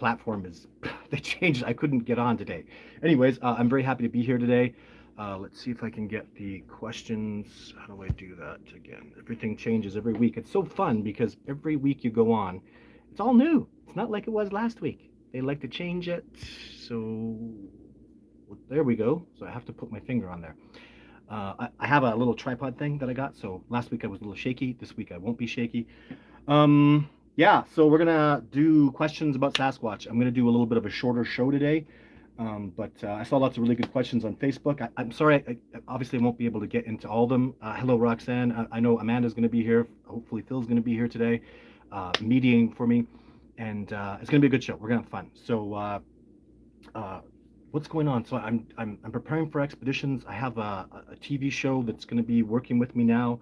platform is they changed. I couldn't get on today. Anyways, I'm very happy to be here today. Let's see if I can get the questions. How do I do that again? Everything changes every week. It's so fun because every week you go on, it's all new. It's not like it was last week. They like to change it. So there we go. So I have to put my finger on there. I have a little tripod thing that I got. So last week I was a little shaky. This week I won't be shaky. Yeah, so we're gonna do questions about Sasquatch. I'm gonna do a little bit of a shorter show today, but I saw lots of really good questions on Facebook. I'm sorry, I obviously won't be able to get into all of them. Hello, Roxanne. I know Amanda's gonna be here. Hopefully, Phil's gonna be here today, mediating for me, and it's gonna be a good show. We're gonna have fun. So, uh, what's going on? So I'm preparing for expeditions. I have a TV show that's gonna be working with me now.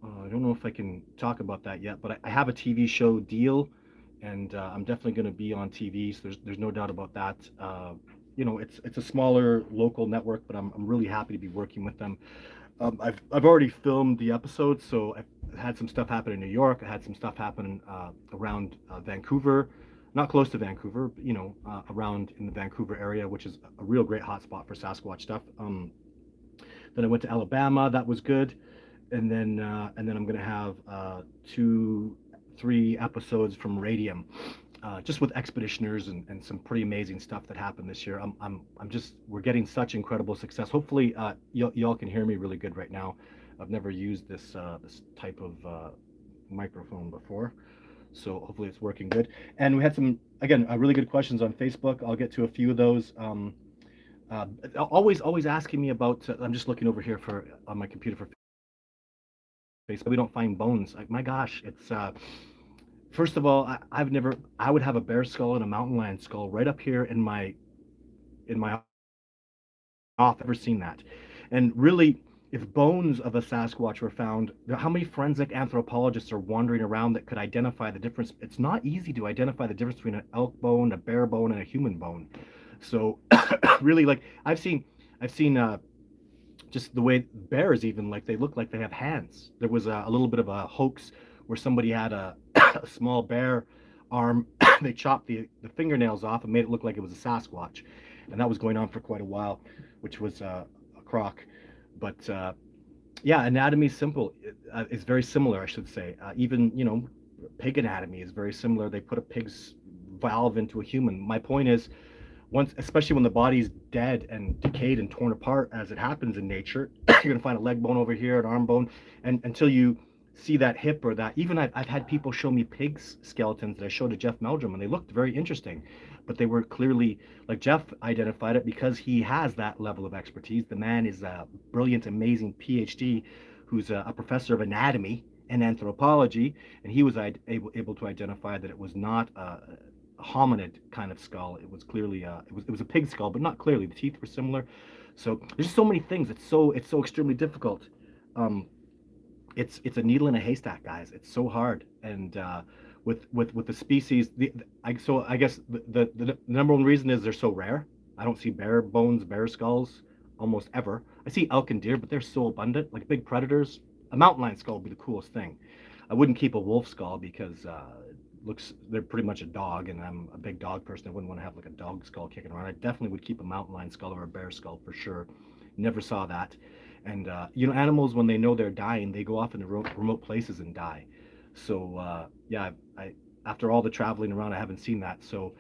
I don't know if I can talk about that yet, but I have a TV show deal, and I'm definitely going to be on TV. So there's no doubt about that. It's a smaller local network, but I'm really happy to be working with them. I've already filmed the episodes, so I've had some stuff happen in New York. I had some stuff happen around Vancouver, not close to Vancouver, but, around in the Vancouver area, which is a real great hotspot for Sasquatch stuff. Then I went to Alabama. That was good. And then I'm gonna have 2, 3 episodes from Radium, just with expeditioners and some pretty amazing stuff that happened this year. I'm just we're getting such incredible success. Hopefully, y'all can hear me really good right now. I've never used this type of microphone before, so hopefully it's working good. And we had some again really good questions on Facebook. I'll get to a few of those. Uh, always asking me about. I'm just looking over here for on my computer for Facebook. We don't find bones. Like my gosh, it's first of all, I've never. I would have a bear skull and a mountain lion skull right up here in my off. Ever seen that? And really, if bones of a Sasquatch were found, how many forensic anthropologists are wandering around that could identify the difference? It's not easy to identify the difference between an elk bone, a bear bone, and a human bone. So, really, like I've seen just the way bears even like they look like they have hands. There was a little bit of a hoax where somebody had a small bear arm. They chopped the fingernails off and made it look like it was a Sasquatch, and that was going on for quite a while, which was a crock. But yeah, anatomy is simple. It's very similar, I should say. Even pig anatomy is very similar. They put a pig's valve into a human. My point is, once, especially when the body's dead and decayed and torn apart, as it happens in nature, you're gonna find a leg bone over here, an arm bone, and until you see that hip or that, even I've had people show me pigs skeletons that I showed to Jeff Meldrum, and they looked very interesting, but they were clearly like Jeff identified it because he has that level of expertise. The man is a brilliant, amazing PhD, who's a professor of anatomy and anthropology, and he was able to identify that it was not hominid kind of skull. It was clearly it was a pig skull, but not clearly. The teeth were similar. So there's so many things. It's so extremely difficult. Um, it's a needle in a haystack, guys. It's so hard. And with the species, I guess the number one reason is they're so rare. I don't see bear bones, bear skulls almost ever. I see elk and deer, but they're so abundant. Like big predators, a mountain lion skull would be the coolest thing. I wouldn't keep a wolf skull because looks they're pretty much a dog, and I'm a big dog person. I wouldn't want to have like a dog skull kicking around. I definitely would keep a mountain lion skull or a bear skull for sure. Never saw that. And animals when they know they're dying, they go off into remote places and die. So yeah, I after all the traveling around, I haven't seen that. So,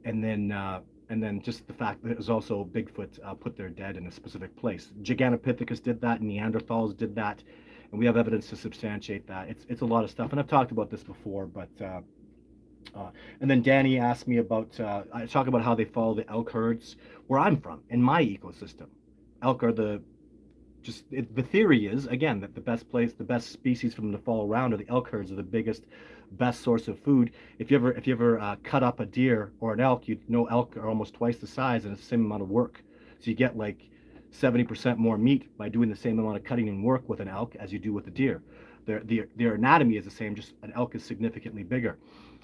and then just the fact that it was also Bigfoot put their dead in a specific place. Gigantopithecus did that, Neanderthals did that, and we have evidence to substantiate that. It's a lot of stuff, and I've talked about this before, but and then Danny asked me about, I talk about how they follow the elk herds where I'm from, in my ecosystem. Elk are the theory is, again, that the best species for them to follow around are the elk herds are the biggest, best source of food. If you ever cut up a deer or an elk, you know elk are almost twice the size and it's the same amount of work. So you get like 70% more meat by doing the same amount of cutting and work with an elk as you do with a deer. Their anatomy is the same, just an elk is significantly bigger.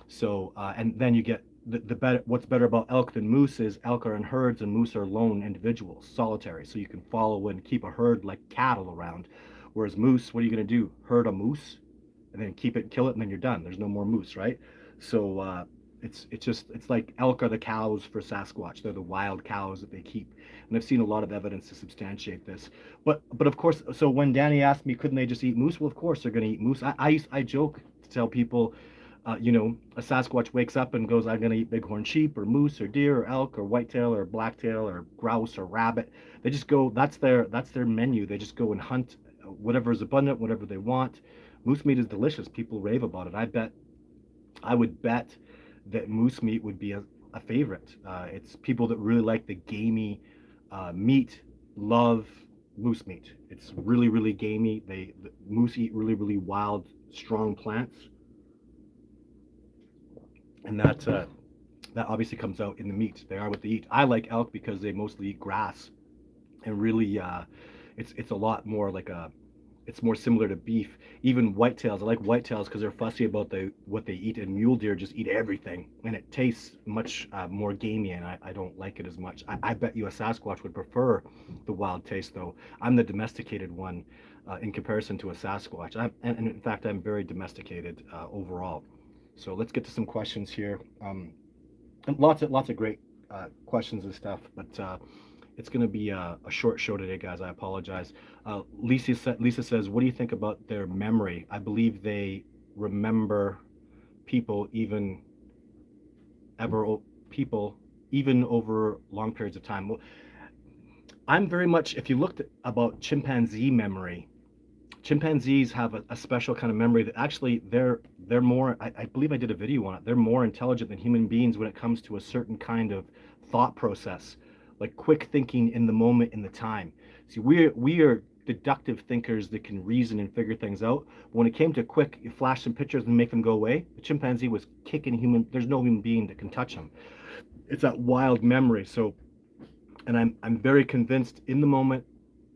So, and then you get the better. What's better about elk than moose is elk are in herds and moose are lone individuals, solitary. So you can follow and keep a herd like cattle around. Whereas moose, what are you going to do? Herd a moose, and then keep it, kill it, and then you're done. There's no more moose, right? So It's like elk are the cows for Sasquatch. They're the wild cows that they keep, and I've seen a lot of evidence to substantiate this. But of course, so when Danny asked me, couldn't they just eat moose? Well, of course they're going to eat moose. I joke to tell people, a Sasquatch wakes up and goes, I'm going to eat bighorn sheep or moose or deer or elk or whitetail or blacktail or grouse or rabbit. They just go. That's their menu. They just go and hunt whatever is abundant, whatever they want. Moose meat is delicious. People rave about it. I would bet that moose meat would be a favorite. It's people that really like the gamey meat love moose meat. It's really, really gamey. The moose eat really, really wild, strong plants, and that obviously comes out in the meat. They are what they eat. I like elk because they mostly eat grass, and really, it's a lot more like a it's more similar to beef. Even whitetails, I like whitetails because they're fussy about what they eat, and mule deer just eat everything, and it tastes much more gamey, and I don't like it as much. I bet you a Sasquatch would prefer the wild taste, though. I'm the domesticated one in comparison to a Sasquatch. And in fact, I'm very domesticated overall. So let's get to some questions here. And lots of great questions and stuff, but it's going to be a short show today, guys. I apologize. Lisa says, "What do you think about their memory? I believe they remember people even ever people even over long periods of time." Well, I'm very much. If you looked at, about chimpanzee memory, chimpanzees have a special kind of memory that actually they're more. I believe I did a video on it. They're more intelligent than human beings when it comes to a certain kind of thought process, like quick thinking in the moment, in the time. See, we are deductive thinkers that can reason and figure things out. But when it came to quick, you flash some pictures and make them go away. The chimpanzee was kicking human. There's no human being that can touch him. It's that wild memory. So, and I'm very convinced in the moment,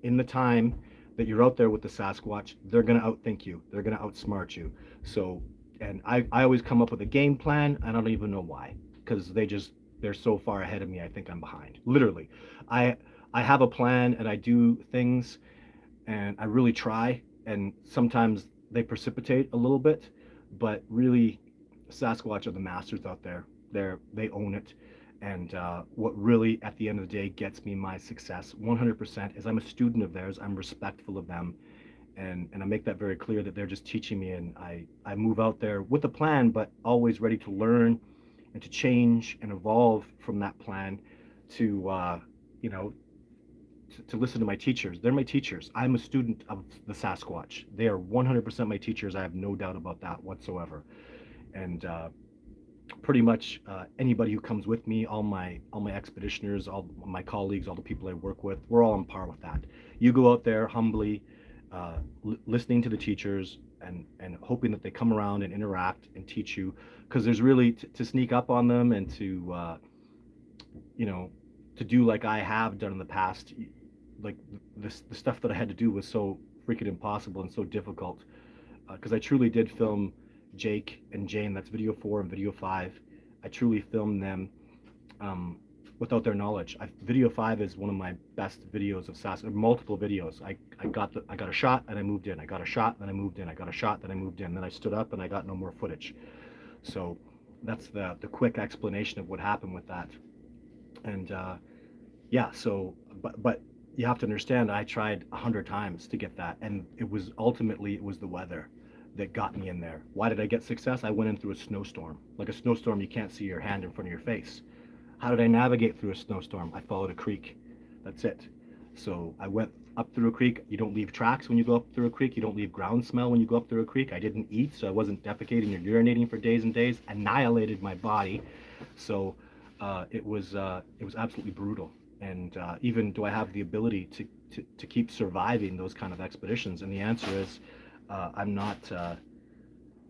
in the time that you're out there with the Sasquatch, they're gonna outthink you. They're gonna outsmart you. So, and I always come up with a game plan. I don't even know why, because they're so far ahead of me. I think I'm behind. Literally, I I have a plan and I do things and I really try, and sometimes they precipitate a little bit, but really, Sasquatch are the masters out there. They own it, and what really at the end of the day gets me my success 100% is I'm a student of theirs. I'm respectful of them, and I make that very clear that they're just teaching me, and I move out there with a plan, but always ready to learn and to change and evolve from that plan to you know to listen to my teachers. They're my teachers. I'm a student of the Sasquatch. They are 100% my teachers. I have no doubt about that whatsoever. And pretty much anybody who comes with me, all my expeditioners, all my colleagues, all the people I work with, we're all on par with that. You go out there humbly, listening to the teachers and hoping that they come around and interact and teach you, because there's really to sneak up on them and to you know to do like I have done in the past. Like the stuff that I had to do was so freaking impossible and so difficult, because I truly did film Jake and Jane. That's video 4 and video 5. I truly filmed them um, without their knowledge. Video 5 is one of my best videos of SAS, or multiple videos. I got a shot and I moved in. I got a shot, then I moved in. I got a shot, then I moved in. Then I stood up and I got no more footage. So that's the quick explanation of what happened with that. And yeah, so but you have to understand, I tried 100 times to get that, and it was the weather that got me in there. Why did I get success? I went in through a snowstorm. Like a snowstorm, you can't see your hand in front of your face. How did I navigate through a snowstorm? I followed a creek. That's it. So I went up through a creek. You don't leave tracks when you go up through a creek. You don't leave ground smell when you go up through a creek. I didn't eat, so I wasn't defecating or urinating for days and days. Annihilated my body. So it was absolutely brutal. And even do I have the ability to keep surviving those kind of expeditions? And the answer is I'm not.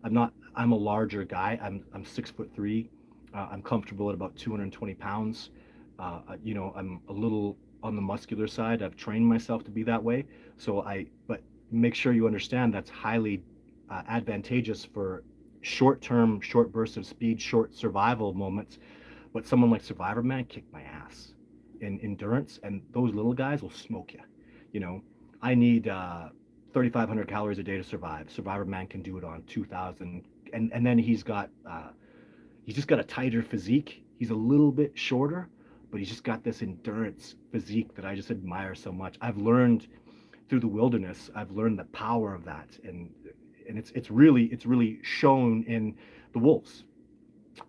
I'm not. I'm a larger guy. I'm 6'3". I'm comfortable at about 220 pounds. I'm a little on the muscular side. I've trained myself to be that way. But make sure you understand that's highly advantageous for short-term, short bursts of speed, short survival moments. But someone like Survivor Man kicked my ass in endurance, and those little guys will smoke you. You know, I need 3,500 calories a day to survive. Survivor Man can do it on 2,000, and then he's got He's just got a tighter physique. He's a little bit shorter, but he's just got this endurance physique that I just admire so much. I've learned through the wilderness. I've learned the power of that, and it's really shown in the wolves.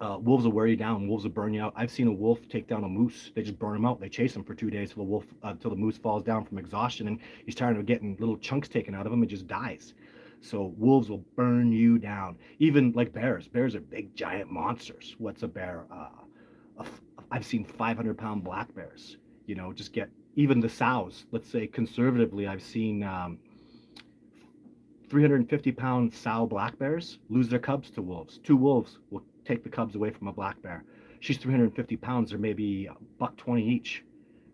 Wolves will wear you down. Wolves will burn you out. I've seen a wolf take down a moose. They just burn him out. They chase him for 2 days till the wolf, till the moose falls down from exhaustion, and he's tired of getting little chunks taken out of him and just dies. So wolves will burn you down. Even like bears. Bears are big, giant monsters. What's a bear? A, I've seen 500-pound black bears. Just get even the sows. Let's say conservatively, I've seen 350-pound sow black bears lose their cubs to wolves. Two wolves will take the cubs away from a black bear. She's 350 pounds, or maybe a buck 20 each,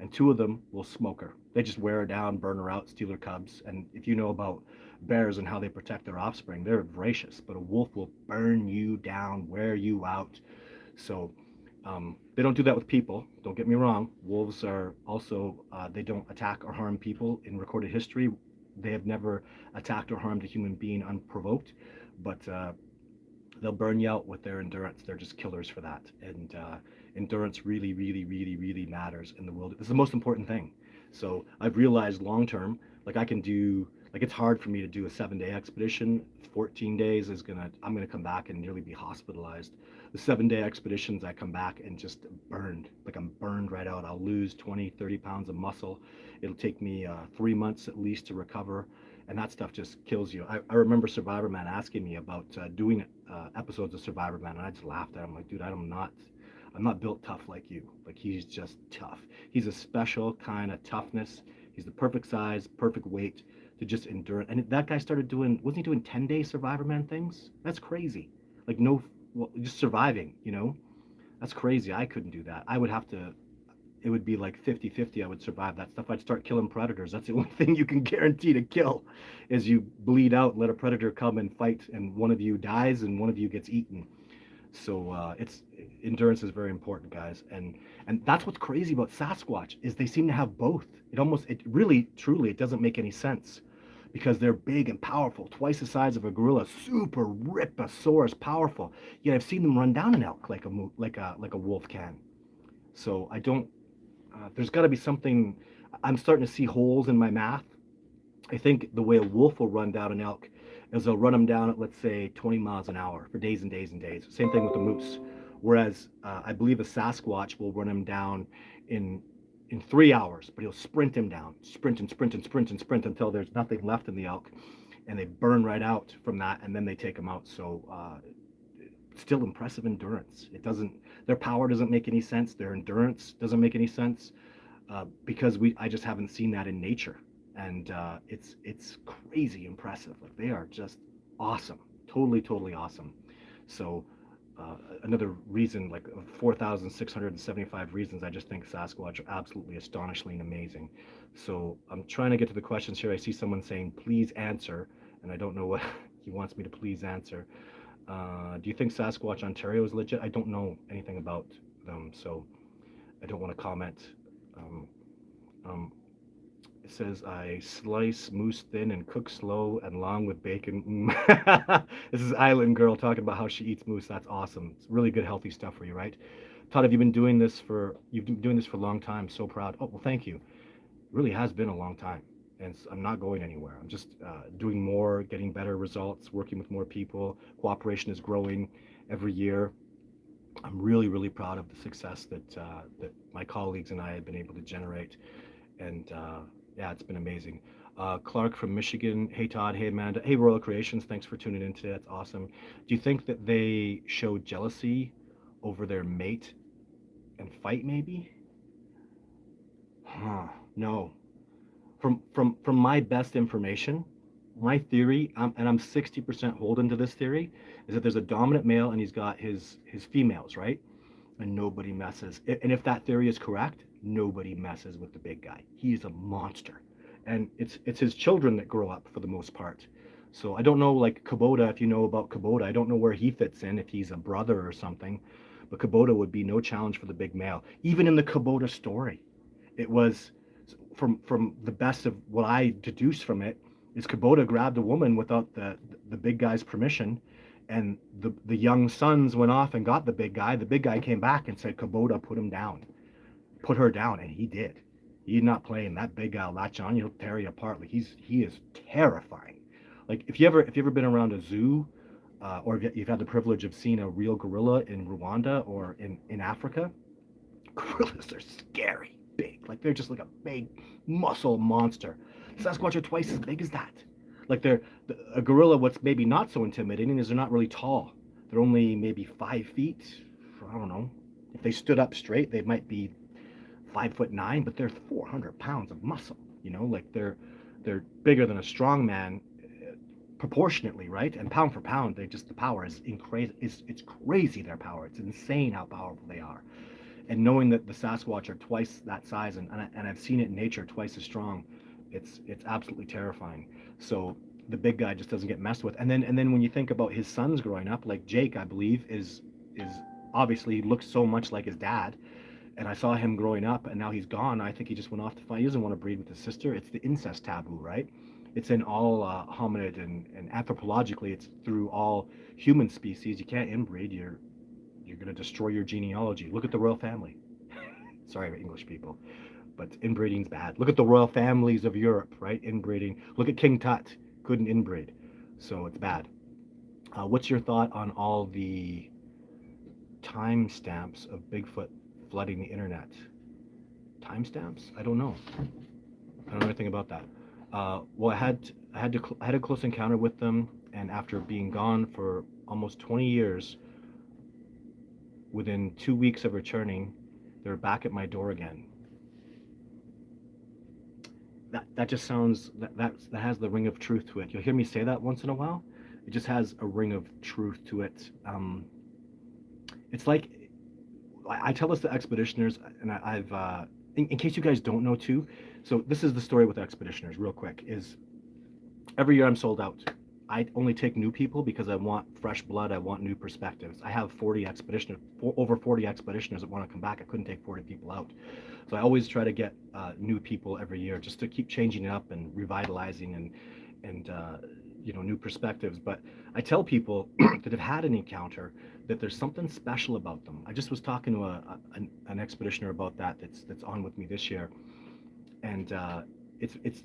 and two of them will smoke her. They just wear her down, burn her out, steal her cubs. And if you know about bears and how they protect their offspring, they're voracious. But a wolf will burn you down, wear you out. So they don't do that with people. Don't get me wrong. Wolves are also, they don't attack or harm people in recorded history. They have never attacked or harmed a human being unprovoked, but they'll burn you out with their endurance. They're just killers for that. And endurance really, really, really, really matters in the wilderness. It's the most important thing. So I've realized long term, like I can do, like it's hard for me to do a 7-day expedition. 14 days I'm gonna come back and nearly be hospitalized. The 7-day expeditions, I come back and just burned, like I'm burned right out. I'll lose 20, 30 pounds of muscle. It'll take me 3 months at least to recover, and that stuff just kills you. I remember Survivor Man asking me about doing episodes of Survivor Man, and I just laughed at him like, dude, I'm not built tough like you. Like he's just tough. He's a special kind of toughness. He's the perfect size, perfect weight to just endure. And that guy started doing, wasn't he doing 10-day Survivor Man things? That's crazy. Like no, well, just surviving. That's crazy. I couldn't do that. I would have to, it would be like 50-50. I would survive that stuff. I'd start killing predators. That's the only thing you can guarantee to kill is you bleed out, let a predator come and fight, and one of you dies and one of you gets eaten. So it's endurance is very important, guys, and that's what's crazy about Sasquatch is they seem to have both. It really, truly, it doesn't make any sense because they're big and powerful, twice the size of a gorilla, super riposaurus powerful. Yet I've seen them run down an elk like a wolf can. So I don't. There's got to be something. I'm starting to see holes in my math. I think the way a wolf will run down an elk is they'll run them down at, let's say, 20 miles an hour for days and days and days. Same thing with the moose. Whereas I believe a Sasquatch will run him down in in 3 hours, but he'll sprint him down, sprint and sprint and sprint and sprint until there's nothing left in the elk, and they burn right out from that, and then they take him out. So still impressive endurance. It doesn't, their power doesn't make any sense. Their endurance doesn't make any sense because I just haven't seen that in nature, and it's crazy impressive. Like they are just awesome, totally awesome. So another reason, like 4,675 reasons, I just think Sasquatch are absolutely astonishingly amazing. So I'm trying to get to the questions here. I see someone saying, please answer, and I don't know what he wants me to please answer. Do you think Sasquatch Ontario is legit? I don't know anything about them, so I don't want to comment. Um, um, it says, I slice moose thin and cook slow and long with bacon. This is Island Girl talking about how she eats moose. That's awesome. It's really good, healthy stuff for you, right? Todd, you've been doing this for a long time. So proud. Oh, well, thank you. It really has been a long time. And I'm not going anywhere. I'm just doing more, getting better results, working with more people. Cooperation is growing every year. I'm really proud of the success that my colleagues and I have been able to generate. And yeah, it's been amazing. Clark from Michigan. Hey, Todd. Hey, Amanda. Hey, Royal Creations. Thanks for tuning in today. That's awesome. Do you think that they show jealousy over their mate and fight, maybe? No. From my best information, my theory, and I'm 60% holding to this theory, is that there's a dominant male and he's got his females, right? And nobody messes. And if that theory is correct, nobody messes with the big guy. He's a monster, and it's his children that grow up for the most part. So I don't know, like Kubota, if you know about Kubota, I don't know where he fits in, if he's a brother or something, but Kubota would be no challenge for the big male. Even in the Kubota story, it was from the best of what I deduced from it is Kubota grabbed a woman without the big guy's permission, And the young sons went off and got the big guy. The big guy came back and said, Kubota, put him down, put her down, and he did. He's not playing. That big guy will latch on you, he'll tear you apart. Like he is terrifying. Like if you ever been around a zoo, or if you've had the privilege of seeing a real gorilla in Rwanda or in Africa, gorillas are scary big. Like they're just like a big muscle monster. Sasquatch are twice as big as that. Like a gorilla. What's maybe not so intimidating is they're not really tall. They're only maybe 5 feet. I don't know. If they stood up straight, they might be 5'9", but they're 400 pounds of muscle. Like they're bigger than a strong man proportionately, right? And pound for pound, the power is crazy. It's crazy their power. It's insane how powerful they are. And knowing that the Sasquatch are twice that size, and I've seen it in nature twice as strong, it's absolutely terrifying. So the big guy just doesn't get messed with. And then when you think about his sons growing up, like Jake, I believe is obviously looks so much like his dad. And I saw him growing up, and now he's gone. I think he just went off to find. He doesn't want to breed with his sister. It's the incest taboo, right? It's in all hominid, and anthropologically, it's through all human species. You can't inbreed. You're going to destroy your genealogy. Look at the royal family. Sorry, English people, but inbreeding's bad. Look at the royal families of Europe, right? Inbreeding. Look at King Tut, couldn't inbreed, so it's bad. What's your thought on all the timestamps of Bigfoot flooding the internet? Timestamps? I don't know. I don't know anything about that. Well, I had a close encounter with them, and after being gone for almost 20 years, within 2 weeks of returning, they're back at my door again. That just sounds that has the ring of truth to it. You'll hear me say that once in a while. It just has a ring of truth to it. It's like I tell this to expeditioners, and I've in case you guys don't know too. So this is the story with expeditioners, real quick. Is every year I'm sold out. I only take new people because I want fresh blood. I want new perspectives. I have over 40 expeditioners that want to come back. I couldn't take 40 people out. So I always try to get new people every year just to keep changing it up and revitalizing and new perspectives. But I tell people that have had an encounter that there's something special about them. I just was talking to an expeditioner about that's on with me this year, and it's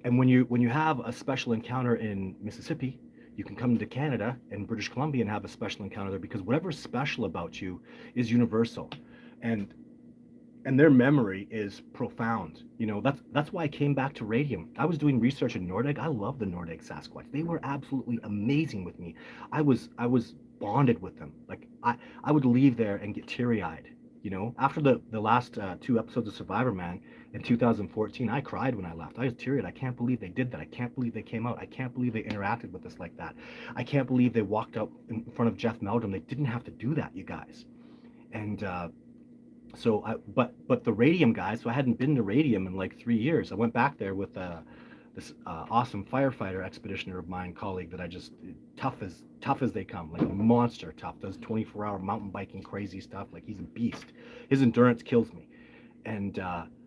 and when you have a special encounter in Mississippi, you can come to Canada and British Columbia and have a special encounter there, because whatever's special about you is universal, and their memory is profound. That's why I came back to radium. I was doing research in Nordic. I love the Nordic Sasquatch. They were absolutely amazing with me. I was bonded with them. Like I would leave there and get teary-eyed. After the last 2 episodes of Survivor Man in 2014, I cried when I left. I was teary-eyed. I can't believe they did that. I can't believe they came out. I can't believe they interacted with us like that. I can't believe they walked out in front of Jeff Meldrum. They didn't have to do that, you guys. And but the radium guys. So I hadn't been to radium in like 3 years. I went back there with this awesome firefighter expeditioner of mine, colleague, that I just tough as they come, like a monster tough. Does 24-hour mountain biking, crazy stuff. Like he's a beast. His endurance kills me. And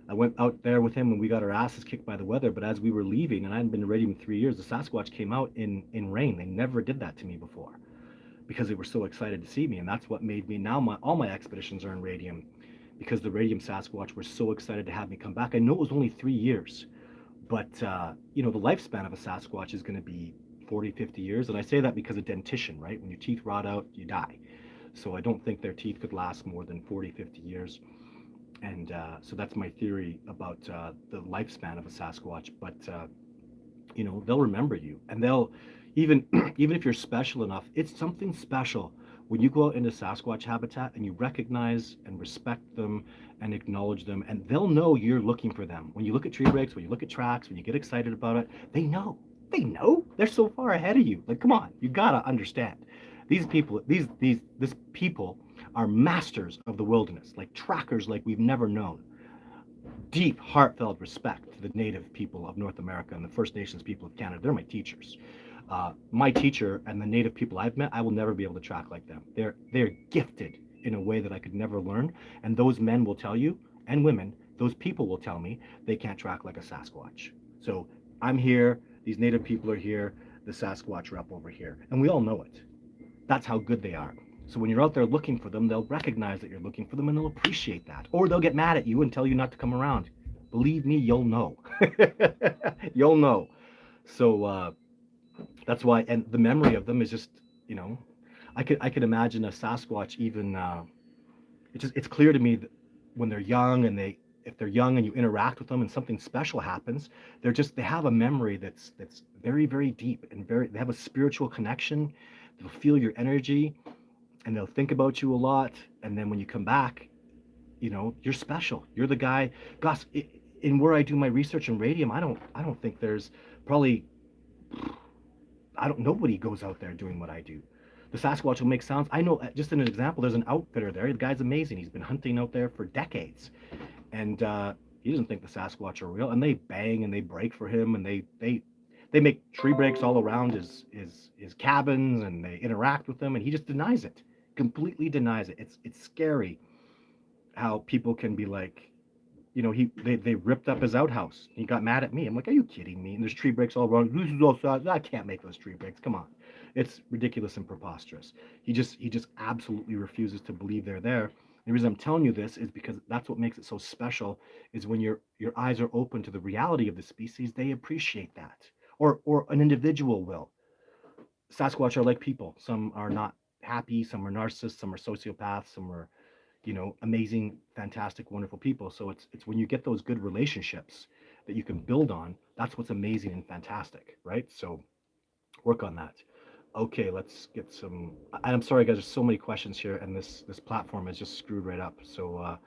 I went out there with him, and we got our asses kicked by the weather. But as we were leaving, and I hadn't been to radium in 3 years, the Sasquatch came out in rain. They never did that to me before, because they were so excited to see me. And that's what made me, now all my expeditions are in radium, because the radium Sasquatch were so excited to have me come back. I know it was only 3 years, but the lifespan of a Sasquatch is going to be 40, 50 years. And I say that because of dentition, right? When your teeth rot out, you die. So I don't think their teeth could last more than 40, 50 years. And so that's my theory about the lifespan of a Sasquatch. But they'll remember you, and they'll even even if you're special enough, it's something special when you go out into Sasquatch habitat and you recognize and respect them and acknowledge them, and they'll know you're looking for them. When you look at tree breaks, when you look at tracks, when you get excited about it, they know. They know. They're so far ahead of you. Like, come on, you gotta understand. These people, this people are masters of the wilderness, like trackers like we've never known. Deep, heartfelt respect to the native people of North America and the First Nations people of Canada. They're my teachers. My teacher and the native people I've met, I will never be able to track like them. They're gifted in a way that I could never learn. And those men will tell you, and women, those people will tell me they can't track like a Sasquatch. So I'm here, these native people are here, the Sasquatch rep over here, and we all know it. That's how good they are. So when you're out there looking for them, they'll recognize that you're looking for them and they'll appreciate that. Or they'll get mad at you and tell you not to come around. Believe me, you'll know. You'll know. So that's why, and the memory of them is just, you know, I could imagine a Sasquatch even. It's clear to me that when they're young and they if they're young and you interact with them and something special happens, they have a memory that's very very deep and very they have a spiritual connection. They'll feel your energy and they'll think about you a lot. And then when you come back, you're special. You're the guy. Gosh, in where I do my research in radium, I don't think there's probably I don't nobody goes out there doing what I do. The Sasquatch will make sounds. I know, just an example, there's an outfitter there. The guy's amazing. He's been hunting out there for decades, and he doesn't think the Sasquatch are real. And they bang and they break for him, and they make tree breaks all around his cabins, and they interact with them, and he just denies it, completely denies it. It's scary how people can be like, they ripped up his outhouse. He got mad at me. I'm like, are you kidding me? And there's tree breaks all around. This is all size. I can't make those tree breaks. Come on, it's ridiculous and preposterous. He just absolutely refuses to believe they're there. The reason I'm telling you this is because that's what makes it so special. Is when your eyes are open to the reality of the species, they appreciate that, or an individual will. Sasquatch are like people. Some are not happy. Some are narcissists. Some are sociopaths. Some are amazing, fantastic, wonderful people. So it's when you get those good relationships that you can build on. That's what's amazing and fantastic, right? So work on that. Okay, let's get some. I'm sorry, guys. There's so many questions here, and this platform is just screwed right up. So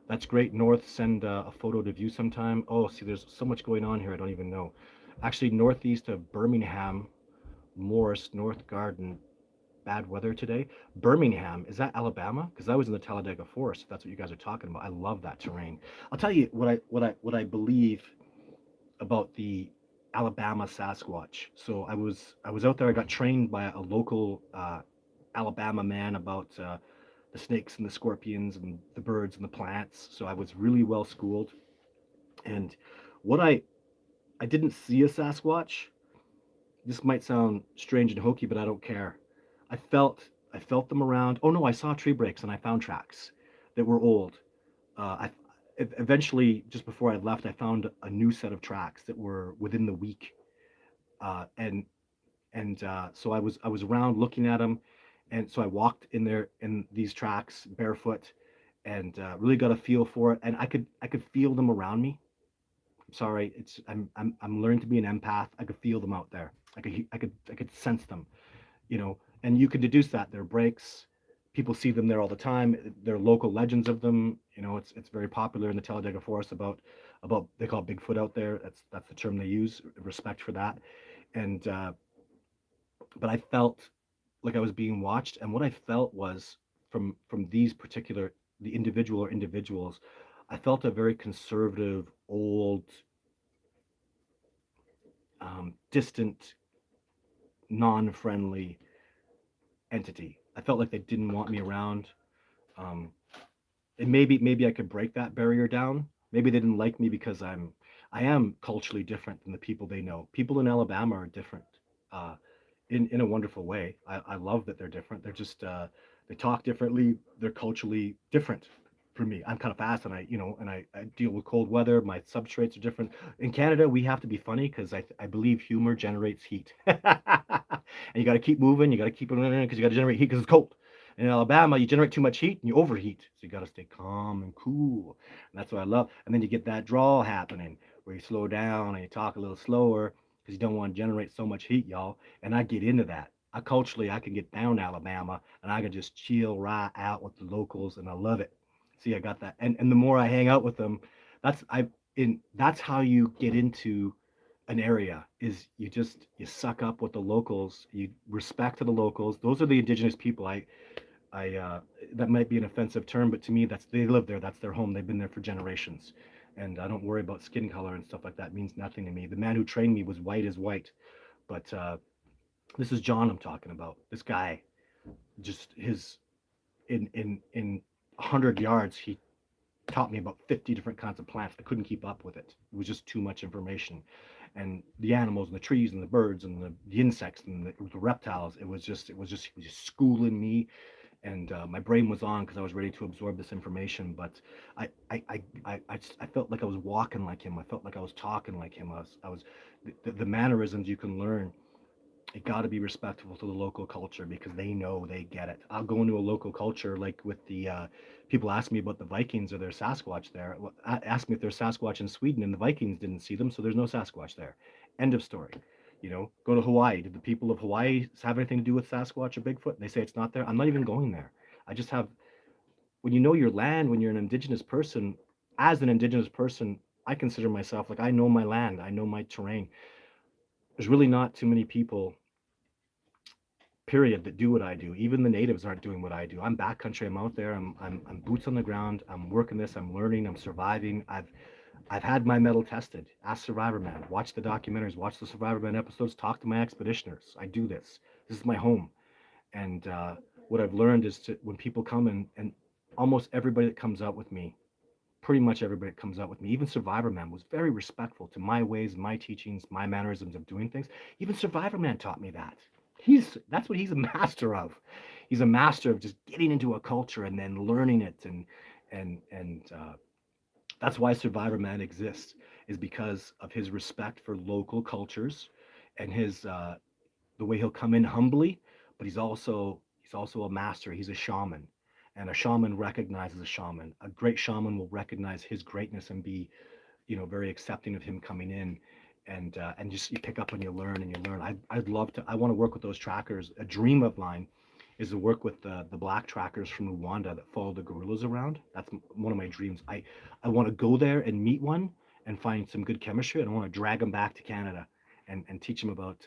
that's great. North, send a photo to view sometime. Oh, see, there's so much going on here. I don't even know. Actually, northeast of Birmingham, Morris, North Garden, bad weather today. Birmingham, is that Alabama? Because I was in the Talladega Forest. If that's what you guys are talking about. I love that terrain. I'll tell you what I believe about the Alabama Sasquatch. So I was out there. I got trained by a local Alabama man about the snakes and the scorpions and the birds and the plants. So I was really well schooled. And what I didn't see a Sasquatch. This might sound strange and hokey, but I don't care. I felt I felt them around. Oh no, I saw tree breaks and I found tracks that were old. I eventually, just before I left, I found a new set of tracks that were within the week, and so I was around looking at them, and so I walked in there in these tracks barefoot, and really got a feel for it, and I could feel them around me. Sorry, I'm learning to be an empath. I could feel them out there. I could sense them, and you could deduce that they're breaks. People see them there all the time. There are local legends of them. It's very popular in the Talladega Forest about they call it Bigfoot out there. That's the term they use. Respect for that. And but I felt like I was being watched, and what I felt was from these particular the individual or individuals, I felt a very conservative, old, distant, non-friendly entity. I felt like they didn't want me around. Um, and maybe I could break that barrier down. Maybe they didn't like me because I am culturally different than the people they know. People in Alabama are different, uh, in a wonderful way. I love that they're different. They're just they talk differently. They're culturally different from me. I'm kind of fast, and I deal with cold weather. My substrates are different. In Canada, we have to be funny because I believe humor generates heat, and you got to keep moving. You got to keep it because you got to generate heat because it's cold. In Alabama, you generate too much heat and you overheat. So you got to stay calm and cool. And that's what I love. And then you get that draw happening where you slow down and you talk a little slower because you don't want to generate so much heat, y'all. And I get into that. I can get down to Alabama and I can just chill right out with the locals and I love it. See, I got that. And the more I hang out with them, that's how you get into an area is you suck up with the locals, you respect to the locals. Those are the indigenous people. I that might be an offensive term, but to me, that's they live there. That's their home. They've been there for generations, and I don't worry about skin color and stuff like that. It means nothing to me. The man who trained me was white as white, but this is John I'm talking about. This guy, just his in 100 yards, he taught me about 50 different kinds of plants. I couldn't keep up with it. It was just too much information, and the animals and the trees and the birds and the insects and the reptiles. It was just schooling me, and my brain was on because I was ready to absorb this information. But I felt like I was walking like him. I felt like I was talking like him. I was the mannerisms you can learn. It got to be respectful to the local culture because they know, they get it. I'll go into a local culture like with the people ask me about the Vikings or their Sasquatch there. Well, ask me if there's Sasquatch in Sweden and the Vikings didn't see them, so there's no Sasquatch there. End of story. Go to Hawaii. Did the people of Hawaii have anything to do with Sasquatch or Bigfoot? They say it's not there. I'm not even going there. I just have, when you know your land, when you're an indigenous person, as an indigenous person, I consider myself like I know my land, I know my terrain. There's really not too many people, period, that do what I do. Even the natives aren't doing what I do. I'm backcountry. I'm out there. I'm boots on the ground. I'm working this. I'm learning. I'm surviving. I've had my metal tested. Ask Survivor Man. Watch the documentaries. Watch the Survivor Man episodes. Talk to my expeditioners. I do this. This is my home. And what I've learned is to, when people come and almost everybody that comes out with me, pretty much everybody that comes out with me, even Survivor Man was very respectful to my ways, my teachings, my mannerisms of doing things. Even Survivor Man taught me that. That's what he's a master of. He's a master of just getting into a culture and then learning it, and that's why Survivor Man exists, is because of his respect for local cultures and his the way he'll come in humbly, but he's also a master. He's a shaman, and a shaman recognizes a shaman. A great shaman will recognize his greatness and be, very accepting of him coming in, and just you pick up and you learn and you learn. I'd love to. I want to work with those trackers. A dream of mine is to work with the black trackers from Rwanda that follow the gorillas around. That's one of my dreams. I want to go there and meet one and find some good chemistry, and I want to drag them back to Canada and teach them about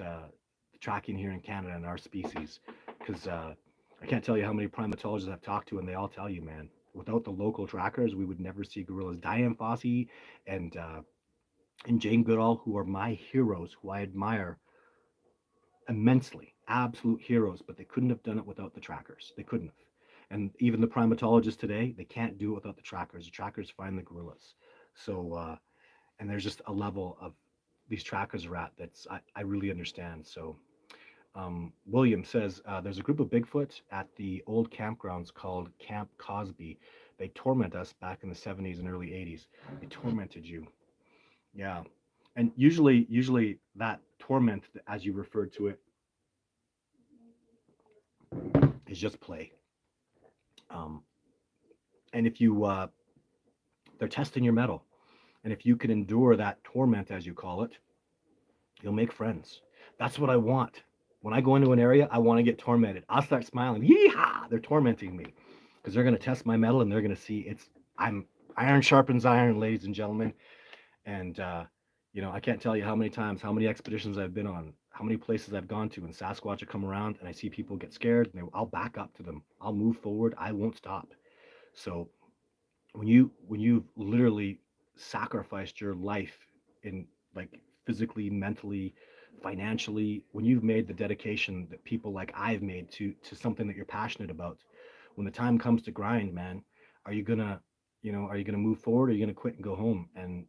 tracking here in Canada and our species. Because I can't tell you how many primatologists I've talked to, and they all tell you, man, without the local trackers, we would never see gorillas. Diane Fossey and uh, and Jane Goodall, who are my heroes, who I admire immensely, absolute heroes, but they couldn't have done it without the trackers. They couldn't have. And even the primatologists today, they can't do it without the trackers. The trackers find the gorillas. So, and there's just a level of these trackers are at I really understand. So, William says there's a group of Bigfoot at the old campgrounds called Camp Cosby. They torment us back in the 70s and early 80s. They tormented you. Yeah. And usually that torment, as you referred to it, is just play. Um, and if you, they're testing your metal. And if you can endure that torment, as you call it, you'll make friends. That's what I want. When I go into an area, I want to get tormented. I'll start smiling. Yeehaw! They're tormenting me because they're going to test my metal and they're going to see I'm iron sharpens iron, ladies and gentlemen. And I can't tell you how many times, how many expeditions I've been on, how many places I've gone to, and Sasquatch will come around, and I see people get scared, and I'll back up to them. I'll move forward. I won't stop. So when you literally sacrificed your life in, like, physically, mentally, financially, when you've made the dedication that people like I've made to something that you're passionate about, when the time comes to grind, man, are you gonna are you gonna move forward, or are you gonna quit and go home? And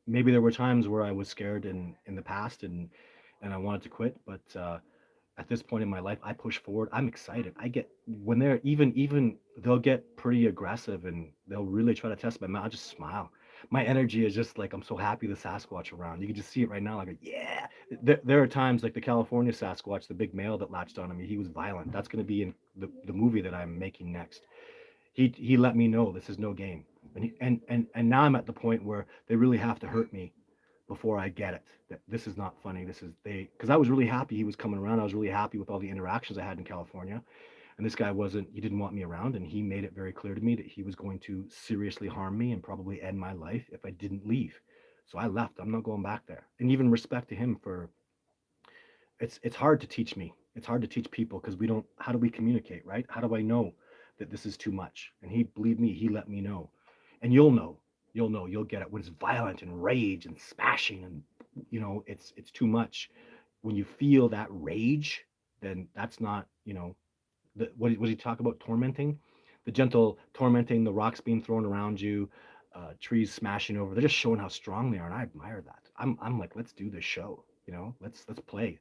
maybe there were times where I was scared in the past, and I wanted to quit, but at this point in my life, I push forward. I'm excited. I get, when they're even they'll get pretty aggressive and they'll really try to test my mind. I just smile. My energy is just like, I'm so happy the Sasquatch around. You can just see it right now. Like, yeah. There are times like the California Sasquatch, the big male that latched onto me. He was violent. That's going to be in the movie that I'm making next. He let me know this is no game. And now I'm at the point where they really have to hurt me before I get it. That this is not funny. This is they Because I was really happy he was coming around. I was really happy with all the interactions I had in California. And this guy wasn't. He didn't want me around, and he made it very clear to me that he was going to seriously harm me and probably end my life if I didn't leave. So I left. I'm not going back there. And even respect to him for, it's hard to teach me. It's hard to teach people because we don't. How do we communicate, right? How do I know that this is too much? And he, believe me, he let me know. And you'll know. You'll know. You'll get it when it's violent and rage and smashing, and it's too much. When you feel that rage, then that's not, what did he talk about? Tormenting, the gentle tormenting, the rocks being thrown around you, trees smashing over. They're just showing how strong they are, and I admire that. I'm like, let's do this show. Let's play.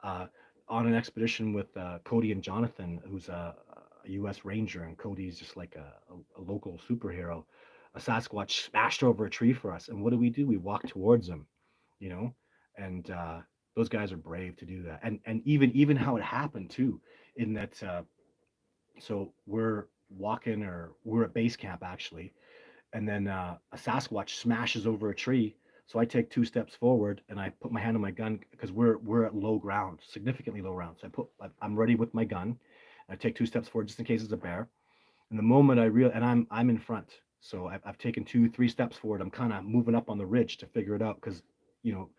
Uh, on an expedition with Cody and Jonathan, who's a U.S. Ranger, and Cody's just like a local superhero. A Sasquatch smashed over a tree for us, and what do? We walk towards him, you know, and those guys are brave to do that. And even how it happened too, in that so we're walking, or we're at base camp actually, and then a Sasquatch smashes over a tree. So I take 2 steps forward and I put my hand on my gun because we're at low ground, significantly low ground. So I'm ready with my gun. I take 2 steps forward just in case it's a bear. And the moment I real and I'm in front, so I've taken 2, 3 steps forward. I'm kind of moving up on the ridge to figure it out because, you know,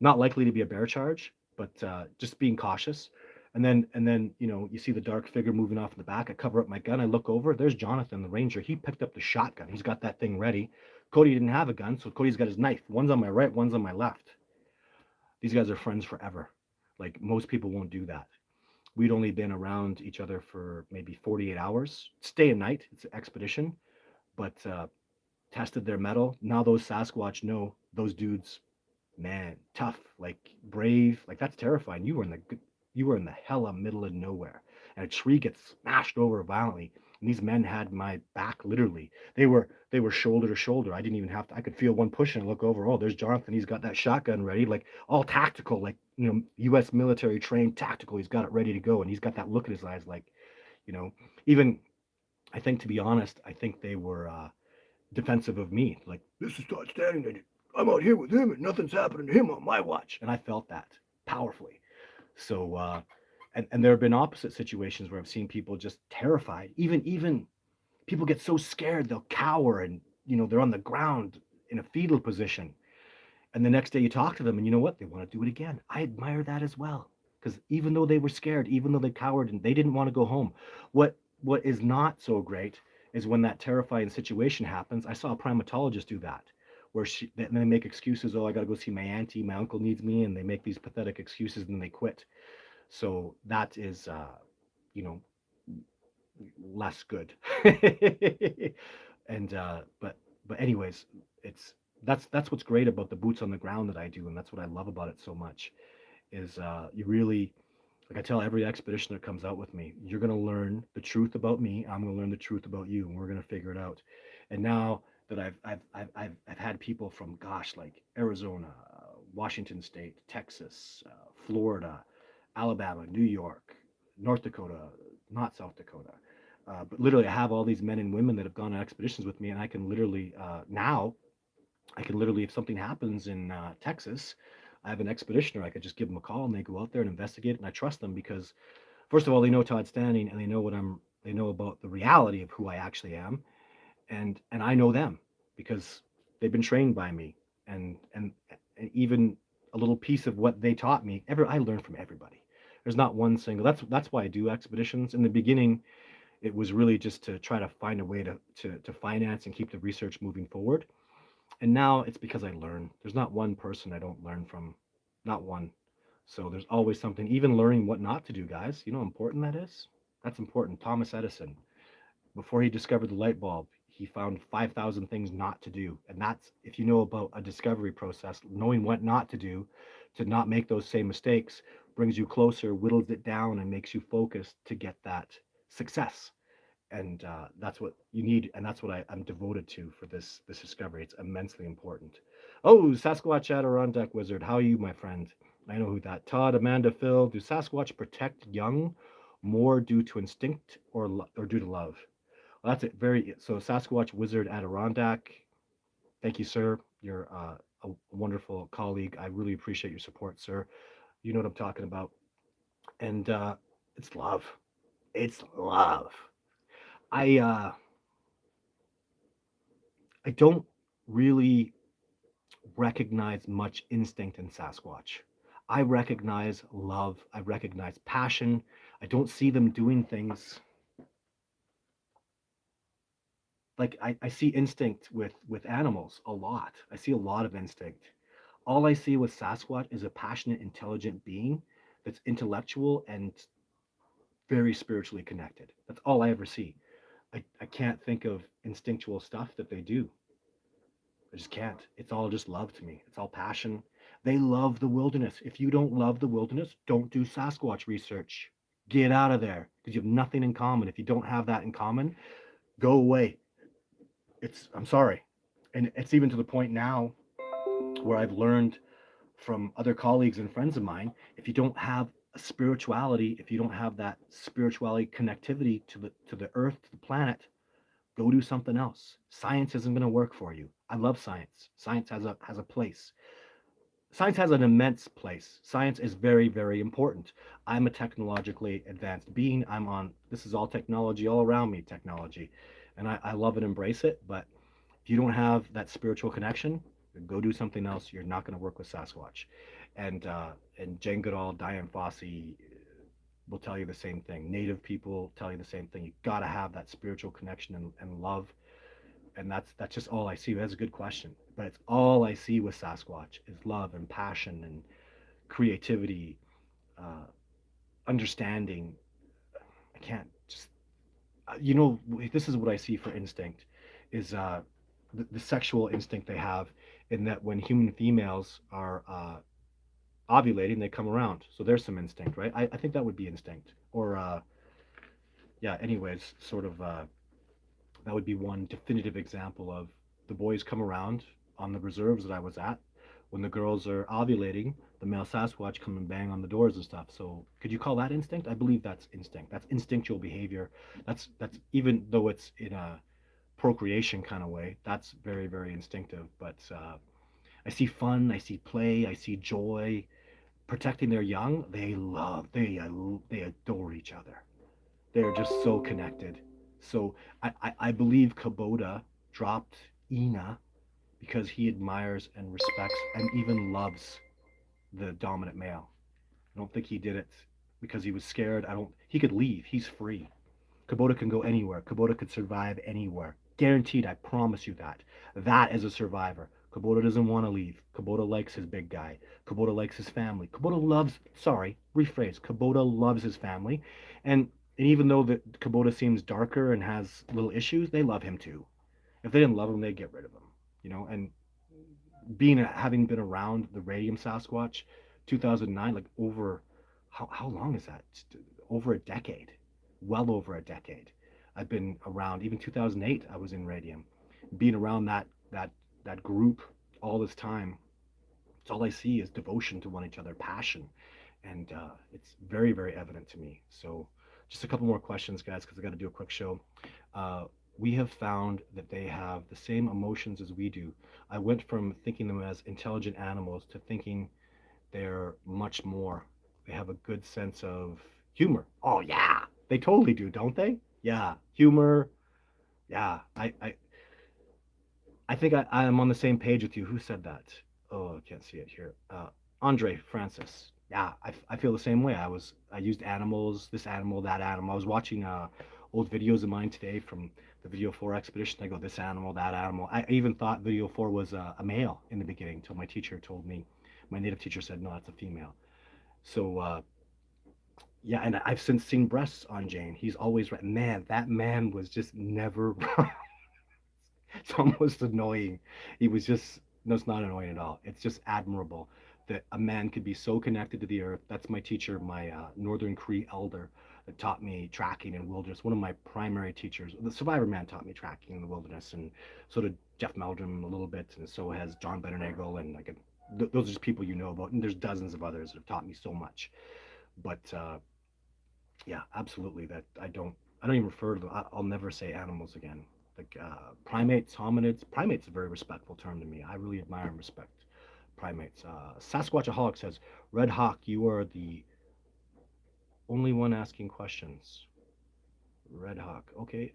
not likely to be a bear charge, but just being cautious. And then you see the dark figure moving off in the back. I cover up my gun. I look over. There's Jonathan, the ranger. He picked up the shotgun. He's got that thing ready. Cody didn't have a gun, so Cody's got his knife. One's on my right, one's on my left. These guys are friends forever. Like most people won't do that. We'd only been around each other for maybe 48 hours. It's day and night. It's an expedition, but tested their metal. Now those Sasquatch know those dudes, man, tough, like brave, like that's terrifying. You were in the hella middle of nowhere, and a tree gets smashed over violently. And these men had my back literally. They were shoulder to shoulder. I didn't even have to. I could feel one pushing and look over. Oh, there's Jonathan. He's got that shotgun ready, like all tactical, like U.S. military trained tactical. He's got it ready to go, and he's got that look in his eyes, like you know. Even I think, to be honest, I think they were defensive of me. Like, this is Todd Standing. I'm out here with him, and nothing's happening to him on my watch. And I felt that powerfully. So, and there have been opposite situations where I've seen people just terrified. Even people get so scared they'll cower, and they're on the ground in a fetal position. And the next day you talk to them, and you know what? They want to do it again. I admire that as well, because even though they were scared, even though they cowered and they didn't want to go home, what is not so great is when that terrifying situation happens. I saw a primatologist do that, where then they make excuses. Oh, I got to go see my auntie. My uncle needs me, and they make these pathetic excuses and then they quit. So that is, you know, less good. and but anyways, it's that's what's great about the boots on the ground that I do, and that's what I love about it so much. Is you really, like I tell every expedition that comes out with me, you're going to learn the truth about me. I'm going to learn the truth about you, and we're going to figure it out. And now that I've had people from, gosh, like Arizona, Washington State, Texas, Florida, Alabama, New York, North Dakota, not South Dakota, but literally I have all these men and women that have gone on expeditions with me, and I can literally now I can literally, if something happens in Texas, I have an expeditioner. I could just give them a call, and they go out there and investigate it. And I trust them because, first of all, they know Todd Standing, and they know what I'm. They know about the reality of who I actually am, and I know them because they've been trained by me, and even a little piece of what they taught me. I learn from everybody. There's not one single. That's why I do expeditions. In the beginning, it was really just to try to find a way to finance and keep the research moving forward. And now it's because I learn. There's not one person I don't learn from, not one. So there's always something. Even learning what not to do, guys. You know how important that is? That's important. Thomas Edison, before he discovered the light bulb, he found 5,000 things not to do. And that's, if you know about a discovery process, knowing what not to do to not make those same mistakes brings you closer, whittles it down, and makes you focused to get that success. And that's what you need, and that's what I'm devoted to for this discovery. It's immensely important. Oh, Sasquatch Adirondack Wizard, how are you, my friend? I know who that. Todd, Amanda, Phil. Do Sasquatch protect young more due to instinct or due to love? Well, that's it. So Sasquatch Wizard Adirondack. Thank you, sir. You're a wonderful colleague. I really appreciate your support, sir. You know what I'm talking about. And it's love. It's love. I uh, I don't really recognize much instinct in Sasquatch. I recognize love. I recognize passion. I don't see them doing things like I see instinct with animals a lot. I see a lot of instinct. All I see with Sasquatch is a passionate, intelligent being that's intellectual and very spiritually connected. That's all I ever see. I can't think of instinctual stuff that they do. I just can't. It's all just love to me. It's all passion. They love the wilderness. If you don't love the wilderness, don't do Sasquatch research. Get out of there because you have nothing in common. If you don't have that in common, go away. I'm sorry. And it's even to the point now where I've learned from other colleagues and friends of mine, if you don't have a spirituality, if you don't have that spirituality connectivity to the earth, to the planet, go do something else. Science isn't going to work for you. I love science. Science has a place. Science has an immense place. Science is very, very important. I'm a technologically advanced being. This is all technology, all around me, technology. And I love and embrace it. But if you don't have that spiritual connection, go do something else. You're not going to work with Sasquatch. And Jane Goodall, Diane Fossey will tell you the same thing. Native people tell you the same thing. You got to have that spiritual connection and love, and that's just all I see. That's a good question, but it's all I see with Sasquatch is love and passion and creativity, uh, understanding. I can't just this is what I see for instinct, is the sexual instinct they have, in that when human females are ovulating, they come around. So there's some instinct, right? I think that would be instinct, or yeah. Anyways, sort of that would be one definitive example of the boys come around on the reserves that I was at. When the girls are ovulating, the male Sasquatch come and bang on the doors and stuff. So could you call that instinct? I believe that's instinct. That's instinctual behavior. That's even though it's in a procreation kind of way, that's very, very instinctive. But I see fun, I see play, I see joy. Protecting their young, they adore each other. They're just so connected. So I believe Kubota dropped Ina because he admires and respects and even loves the dominant male. I don't think he did it because he was scared. I don't. He could leave. He's free. Kubota can go anywhere. Kubota could survive anywhere. Guaranteed, I promise you that. That is a survivor. Kubota doesn't want to leave. Kubota likes his big guy. Kubota likes his family. Rephrase. Kubota loves his family. And even though that Kubota seems darker and has little issues, they love him too. If they didn't love him, they'd get rid of him. And having been around the radium Sasquatch, 2009, like over, how long is that? Over a decade, well over a decade. I've been around. Even 2008, I was in radium. Being around that group all this time, it's all I see is devotion to one another, passion, and it's very, very evident to me. So, just a couple more questions, guys, because I got to do a quick show. Uh, we have found that they have the same emotions as we do. I went from thinking them as intelligent animals to thinking they're much more. They have a good sense of humor. Oh yeah, they totally do, don't they? Yeah, humor. Yeah, I think I am on the same page with you. Who said that? Oh, I can't see it here. Andre Francis. Yeah, I feel the same way. I used animals, this animal, that animal. I was watching old videos of mine today from the Video 4 expedition. I go, this animal, that animal. I even thought Video 4 was a male in the beginning until my teacher told me. My native teacher said, no, that's a female. So, yeah, and I've since seen breasts on Jane. He's always right. Man, that man was just never It's almost annoying. He was just, no, it's not annoying at all. It's just admirable that a man could be so connected to the earth. That's my teacher, my Northern Cree elder, that taught me tracking in wilderness. One of my primary teachers, the Survivor Man, taught me tracking in the wilderness, and so did Jeff Meldrum a little bit, and so has John Benernagel, and those are just people you know about. And there's dozens of others that have taught me so much. But yeah, absolutely. That I don't even refer to them. I'll never say animals again. Like primates, hominids. Primates is a very respectful term to me. I really admire and respect primates. Sasquatchaholic says, Red Hawk, you are the only one asking questions. Red Hawk. Okay.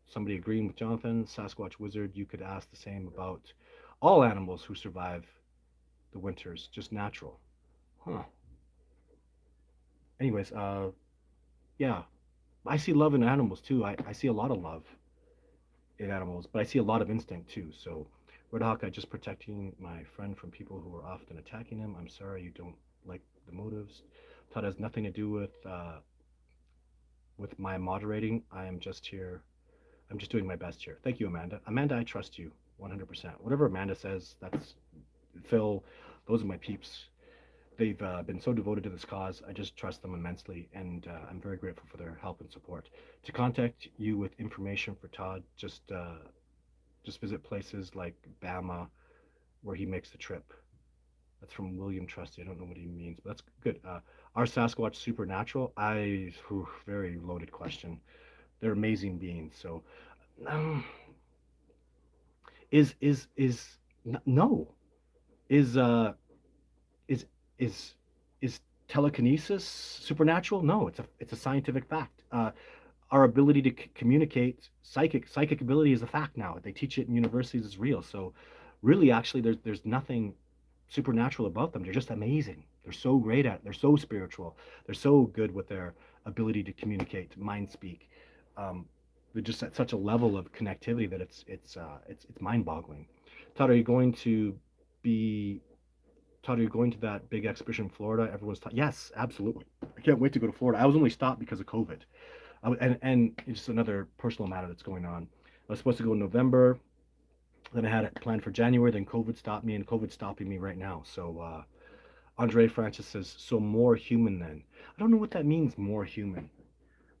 Somebody agreeing with Jonathan. Sasquatch Wizard, you could ask the same about all animals who survive the winters, just natural. Huh. Anyways, yeah. I see love in animals too. I see a lot of love in animals, but I see a lot of instinct too. So, Red Hawk, I just protecting my friend from people who are often attacking him. I'm sorry you don't like the motives. That has nothing to do with my moderating. I am just here. I'm just doing my best here. Thank you, Amanda. Amanda, I trust you. 100%. Whatever Amanda says, that's Phil. Those are my peeps. They've been so devoted to this cause. I just trust them immensely, and I'm very grateful for their help and support. To contact you with information for Todd, just visit places like Bama, where he makes the trip. That's from William Trusty. I don't know what he means, but that's good. Are Sasquatch supernatural? Very loaded question. They're amazing beings. So, um, is no is is is is telekinesis supernatural? No, it's a scientific fact. Our ability to communicate, psychic ability is a fact now. They teach it in universities. It's real. So, really, actually, there's nothing supernatural about them. They're just amazing. They're so great at it. They're so spiritual. They're so good with their ability to communicate, mind speak. Um, they're just at such a level of connectivity that it's mind-boggling. Todd, are you going to be Todd, are you going to that big exhibition in Florida? Everyone's yes, absolutely. I can't wait to go to Florida. I was only stopped because of COVID, and it's just another personal matter that's going on. I was supposed to go in November, then I had it planned for January. Then COVID stopped me, and COVID's stopping me right now. So Andre Francis says, so more human then. I don't know what that means, more human.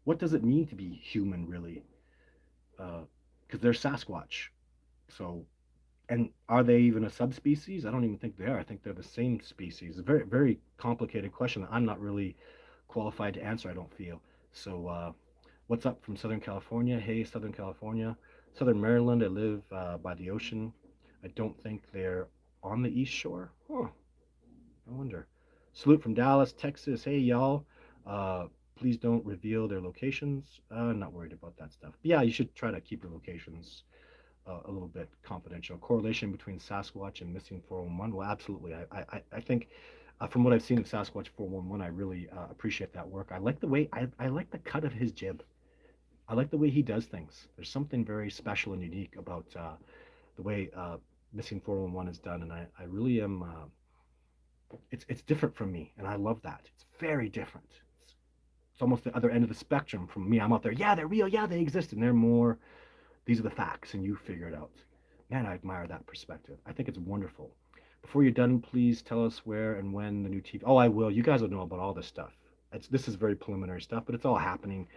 What does it mean to be human, really? Because they're Sasquatch. So, and are they even a subspecies? I don't even think they are. I think they're the same species. A very, very complicated question that I'm not really qualified to answer, I don't feel. So, what's up from Southern California? Hey, Southern California. Southern Maryland, I live by the ocean. I don't think they're on the East Shore. Huh, I wonder. Salute from Dallas, Texas. Hey, y'all. Please don't reveal their locations. I'm not worried about that stuff. But yeah, you should try to keep your locations a little bit confidential. Correlation between Sasquatch and missing 411. Well, absolutely. I think from what I've seen of Sasquatch 411, I really appreciate that work. I like the way I like the cut of his jib. I like the way he does things. There's something very special and unique about the way missing 411 is done, and I really am. It's different from me, and I love that. It's very different. It's almost the other end of the spectrum from me. I'm out there. Yeah, they're real. Yeah, they exist, and they're more. These are the facts, and you figure it out. Man, I admire that perspective. I think it's wonderful. Before you're done, please tell us where and when the new TV. Oh, I will. You guys will know about all this stuff. This is very preliminary stuff, but it's all happening.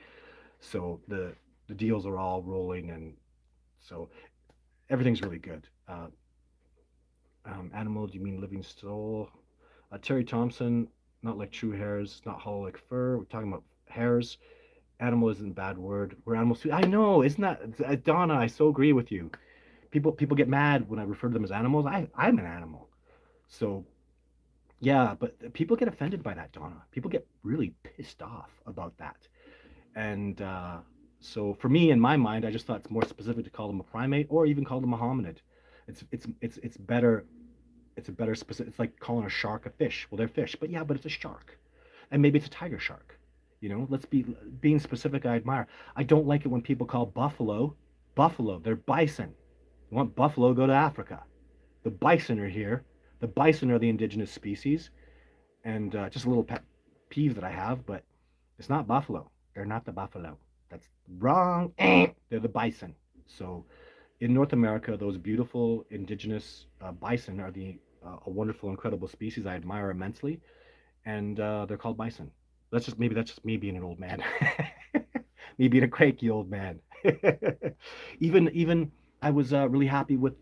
So the deals are all rolling, and so everything's really good. Animal, do you mean living soul? Terry Thompson, not like true hairs, not hollow like fur. We're talking about hairs. Animal isn't a bad word. We're animals too. I know, isn't that Donna? I so agree with you. People get mad when I refer to them as animals. I'm an animal. So yeah, but people get offended by that, Donna. People get really pissed off about that. And so for me, in my mind, I just thought it's more specific to call them a primate or even call them a hominid. It's better. It's a better specific. It's like calling a shark a fish. Well, they're fish, but yeah, but it's a shark, and maybe it's a tiger shark. Let's be being specific. I admire. I don't like it when people call buffalo buffalo. They're bison. You want buffalo? Go to Africa. The bison are here. The bison are the indigenous species, and just a little pet peeve that I have, but it's not buffalo. They're not the buffalo. That's wrong. They're the bison. So in North America, those beautiful indigenous bison are a wonderful, incredible species I admire immensely, and they're called bison. That's just me being an old man, me being a cranky old man. Even I was really happy with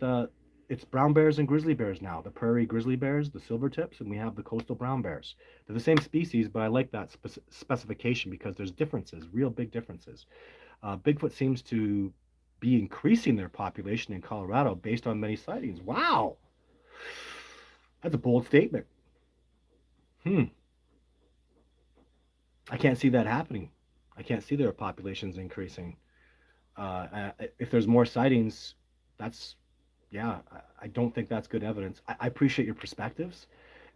it's brown bears and grizzly bears now. The prairie grizzly bears, the silver tips, and we have the coastal brown bears. They're the same species, but I like that specification because there's differences, real big differences. Bigfoot seems to be increasing their population in Colorado based on many sightings. Wow, that's a bold statement. Hmm, I can't see that happening. I can't see their populations increasing. If there's more sightings, that's yeah. I don't think that's good evidence. I appreciate your perspectives,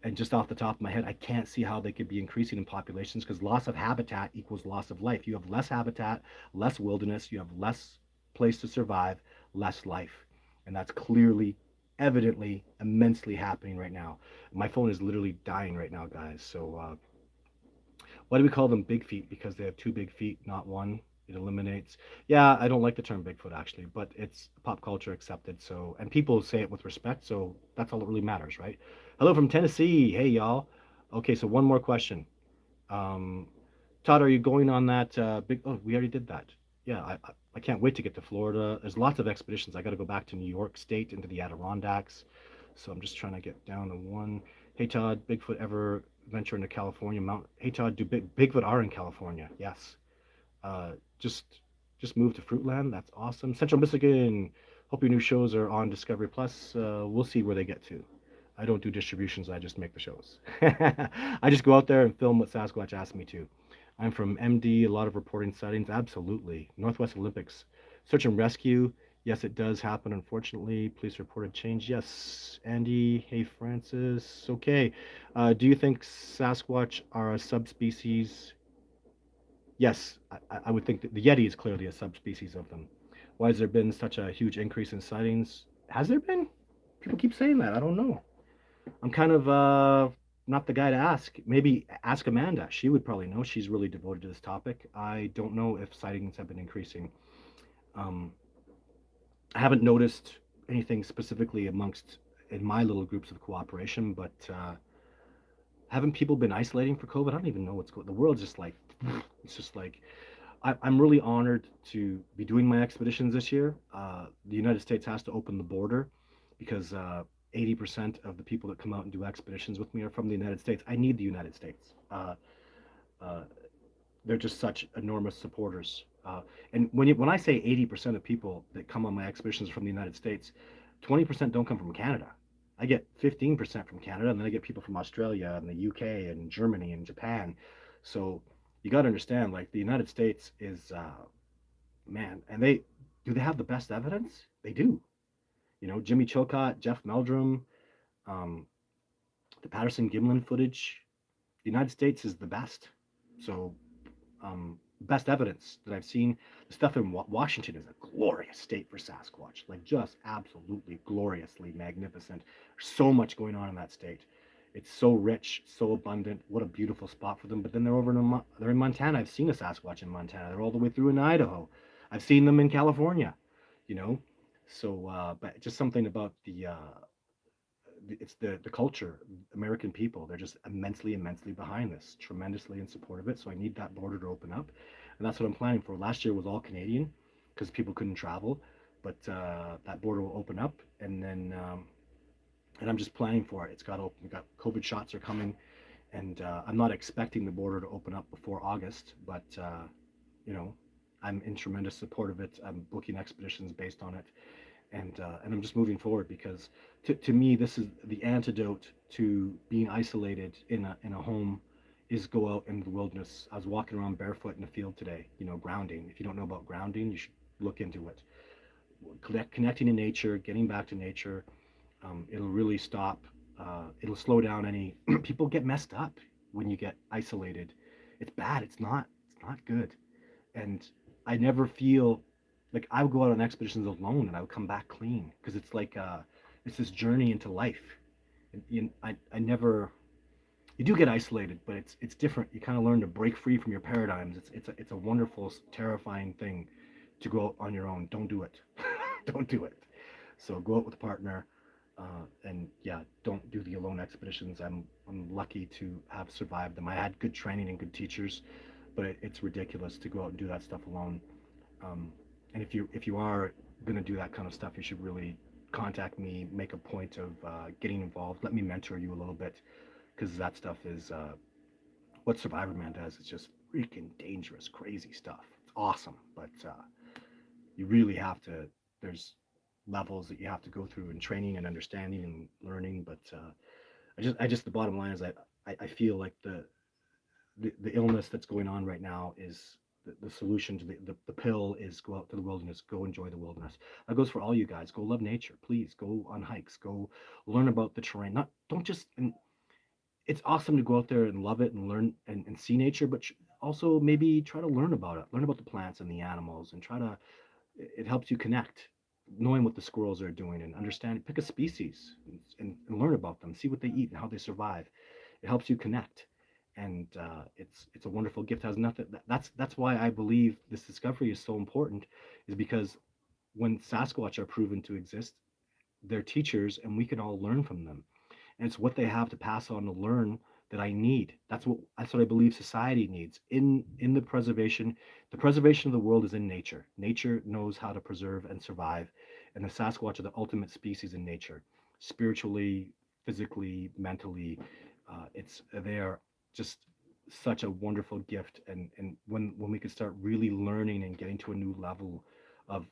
and just off the top of my head, I can't see how they could be increasing in populations because loss of habitat equals loss of life. You have less habitat, less wilderness, you have less place to survive, less life. And that's clearly, evidently, immensely happening right now. My phone is literally dying right now, guys. So, why do we call them big feet? Because they have two big feet, not one. It eliminates. Yeah, I don't like the term Bigfoot actually, but it's pop culture accepted. So, and people say it with respect. So that's all that really matters, right? Hello from Tennessee. Hey, y'all. Okay, so one more question. Um, Todd, are you going on that big? Oh, we already did that. Yeah, I can't wait to get to Florida. There's lots of expeditions. I got to go back to New York State into the Adirondacks. So I'm just trying to get down to one. Hey Todd, Bigfoot ever venture into California? Mount. Hey Todd, do Bigfoot are in California? Yes. Uh, just just moved to Fruitland. That's awesome. Central Michigan. Hope your new shows are on Discovery Plus. We'll see where they get to. I don't do distributions. I just make the shows. I just go out there and film what Sasquatch asked me to. I'm from MD. A lot of reporting sightings. Absolutely. Northwest Olympics. Search and rescue. Yes, it does happen. Unfortunately, police reported change. Yes, Andy. Hey, Francis. Okay. Do you think Sasquatch are a subspecies? Yes, I would think that the Yeti is clearly a subspecies of them. Why has there been such a huge increase in sightings? Has there been? People keep saying that. I don't know. I'm kind of not the guy to ask. Maybe ask Amanda. She would probably know. She's really devoted to this topic. I don't know if sightings have been increasing. Um, I haven't noticed anything specifically amongst in my little groups of cooperation, but haven't people been isolating for COVID? I don't even know what's going. The world's just like it's just like I'm really honored to be doing my expeditions this year. The United States has to open the border because 80% of the people that come out and do expeditions with me are from the United States. I need the United States. Uh, they're just such enormous supporters. And when I say 80% of people that come on my expeditions are from the United States, 20% don't come from Canada. I get 15% from Canada, and then I get people from Australia and the UK and Germany and Japan. So you got to understand, like the United States is, man, and they have the best evidence? They do. You know, Jimmy Chilcott, Jeff Meldrum, um, the Patterson Gimlin footage. The United States is the best. So best evidence that I've seen. The stuff in Washington is a glorious state for Sasquatch, like just absolutely gloriously magnificent. There's so much going on in that state. It's so rich, so abundant. What a beautiful spot for them. But then they're over in they're in Montana. I've seen a Sasquatch in Montana. They're all the way through in Idaho. I've seen them in California. You know, so but just something about the culture, American people. They're just immensely behind this, tremendously in support of it. So I need that border to open up, and that's what I'm planning for. Last year was all Canadian because people couldn't travel, but that border will open up, and I'm just planning for it. It's got to open. We got COVID shots are coming, and I'm not expecting the border to open up before August, but you know, I'm in tremendous support of it. I'm booking expeditions based on it, and I'm just moving forward because to me this is the antidote to being isolated in a home is go out in the wilderness. I was walking around barefoot in the field today, you know, grounding. If you don't know about grounding, you should look into it. Connecting to nature, getting back to nature, it'll really stop. It'll slow down any. People get messed up when you get isolated. It's bad. It's not. It's not good. And I never feel like I would go out on expeditions alone and I would come back clean because it's like it's this journey into life. And I never you do get isolated, but it's different. You kind of learn to break free from your paradigms. It's a wonderful, terrifying thing to go out on your own. Don't do it. Don't do it. So go out with a partner, and yeah, don't do the alone expeditions. I'm lucky to have survived them. I had good training and good teachers, but it's ridiculous to go out and do that stuff alone. Um, and if you are going to do that kind of stuff, you should really contact me. Make a point of getting involved. Let me mentor you a little bit because that stuff is what Survivor Man does. It's just freaking dangerous, crazy stuff. It's awesome, but you really have to. There's levels that you have to go through in training and understanding and learning. But I just the bottom line is I feel like the illness that's going on right now is the solution to the pill is go out to the wilderness, go enjoy the wilderness. That goes for all you guys. Go love nature, please. Go on hikes. Go learn about the terrain. Not don't just. And it's awesome to go out there and love it and learn and see nature, but also maybe try to learn about it. Learn about the plants and the animals, and try to. It helps you connect, knowing what the squirrels are doing and understand. Pick a species and learn about them. See what they eat and how they survive. It helps you connect and it's a wonderful gift. It has nothing. That's why I believe this discovery is so important, is because when Sasquatch are proven to exist, they're teachers, and we can all learn from them, and it's what they have to pass on to learn that I need. That's what I believe society needs in the preservation of the world is in nature. Nature knows how to preserve and survive, and the Sasquatch are the ultimate species in nature, spiritually, physically, mentally. It's they are just such a wonderful gift, and when we can start really learning and getting to a new level of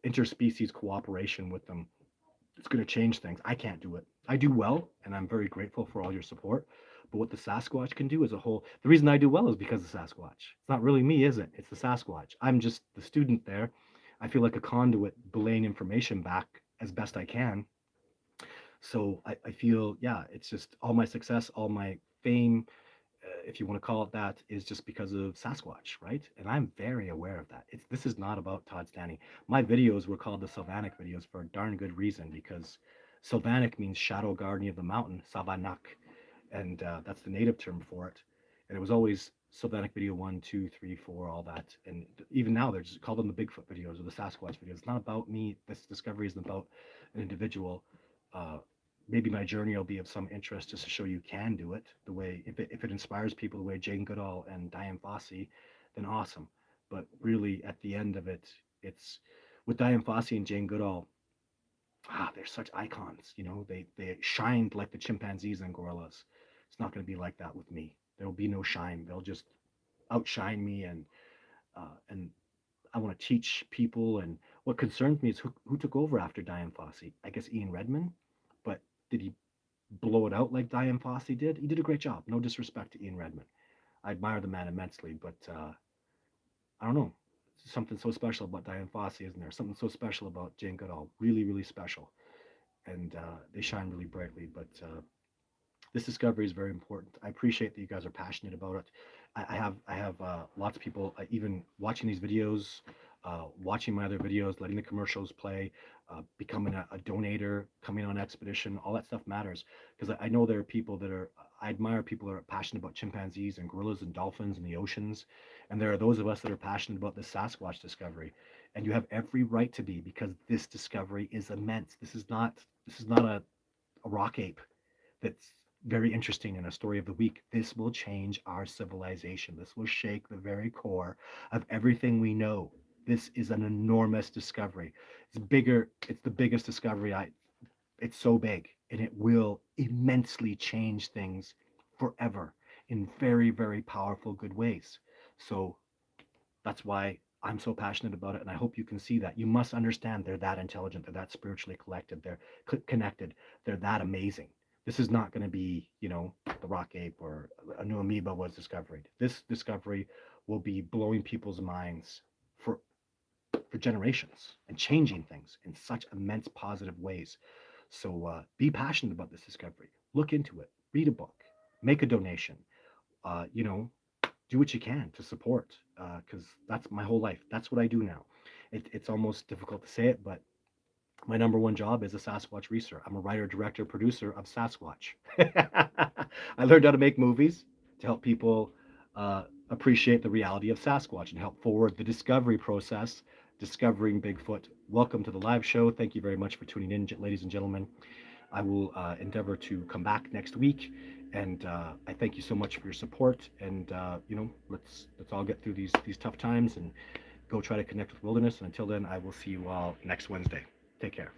interspecies cooperation with them, it's going to change things. I can't do it. I do well, and I'm very grateful for all your support. But what the Sasquatch can do as a whole, the reason I do well is because of Sasquatch. It's not really me, is it? It's the Sasquatch. I'm just the student there. I feel like a conduit belaying information back as best I can. So I feel, yeah, it's just all my success, all my fame, if you want to call it that, is just because of Sasquatch, right? And I'm very aware of that. This is not about Todd Stanley. My videos were called the Sylvanic videos for a darn good reason, because Sylvanic means shadow guardian of the mountain, Savanak, and that's the native term for it. And it was always Sylvanic video one, two, three, four, all that. And even now, they're just call them the Bigfoot videos or the Sasquatch videos. It's not about me. This discovery isn't about an individual. Uh, Maybe my journey will be of some interest just to show you can do it the way, if it inspires people the way Jane Goodall and Diane Fossey, then awesome. But really, at the end of it, it's with Diane Fossey and Jane Goodall. They're such icons. They shined like the chimpanzees and gorillas. It's not going to be like that with me. There will be no shine. They'll just outshine me, and I want to teach people. And what concerns me is who took over after Diane Fossey. I guess Ian Redman, but did he blow it out like Diane Fossey did? He did a great job. No disrespect to Ian Redman. I admire the man immensely, but I don't know. Something so special about Diane Fossey, isn't there? Something so special about Jane Goodall. Really, really special. And they shine really brightly. But this discovery is very important. I appreciate that you guys are passionate about it. I have lots of people even watching these videos, watching my other videos, letting the commercials play, becoming a donator, coming on expedition. All that stuff matters, because I know there are people that are. I admire people that are passionate about chimpanzees and gorillas and dolphins and the oceans, and there are those of us that are passionate about the Sasquatch discovery. And you have every right to be, because this discovery is immense. This is not a rock ape that's very interesting in a story of the week. This will change our civilization. This will shake the very core of everything we know. This is an enormous discovery. It's the biggest discovery. It's so big, and it will immensely change things forever in very, very powerful, good ways. So that's why I'm so passionate about it, and I hope you can see that. You must understand they're that intelligent, they're that spiritually collected, they're connected, they're that amazing. This is not going to be, the rock ape or a new amoeba was discovered. This discovery will be blowing people's minds for generations and changing things in such immense positive ways. So be passionate about this discovery. Look into it. Read a book. Make a donation. Uh, you know, do what you can to support, because that's my whole life. That's what I do now. It's almost difficult to say it, but my number one job is a Sasquatch researcher. I'm a writer, director, producer of Sasquatch. I learned how to make movies to help people appreciate the reality of Sasquatch and help forward the discovery process, discovering Bigfoot. Welcome to the live show. Thank you very much for tuning in, ladies and gentlemen. I will endeavor to come back next week, and I thank you so much for your support. And let's all get through these tough times and go try to connect with wilderness. And until then, I will see you all next Wednesday. Take care.